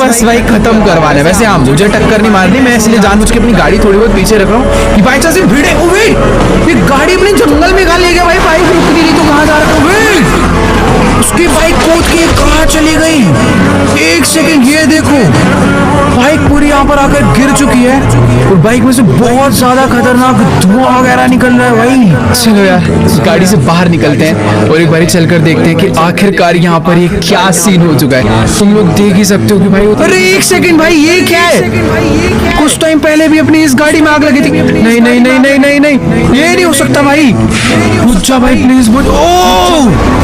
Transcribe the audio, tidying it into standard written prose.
बस भाई खत्म करवाना है। वैसे हाँ, मुझे टक्कर नहीं मारनी, मैं इसलिए जानबूझ के अपनी गाड़ी थोड़ी बहुत पीछे रख रहा हूँ कि बाई चांस ये भिड़े। ओ वेट, ये गाड़ी अपने जंगल में कहाँ ले गया भाई? बाइक रुक नहीं रही तो कहाँ जा रहा है? वेट, उसकी बाइक कूद के कहाँ चली गई? एक सेकंड, ये देखो बाइक पूरी यहाँ पर आकर गिर चुकी है और बाइक में से बहुत ज्यादा खतरनाक धुआं वगैरह निकल रहा है भाई। चलो यार, गाड़ी से बाहर निकलते हैं और एक बार चलकर देखते हैं कि आखिरकार यहाँ पर ये क्या सीन हो चुका है। तुम लोग देख ही सकते हो कि भाई, अरे एक सेकंड भाई, ये क्या है? कुछ टाइम पहले भी अपनी इस गाड़ी में आग लगी थी। नहीं नहीं नहीं नहीं नहीं नहीं, ये नहीं हो सकता भाई। रुक जा भाई प्लीज। ओ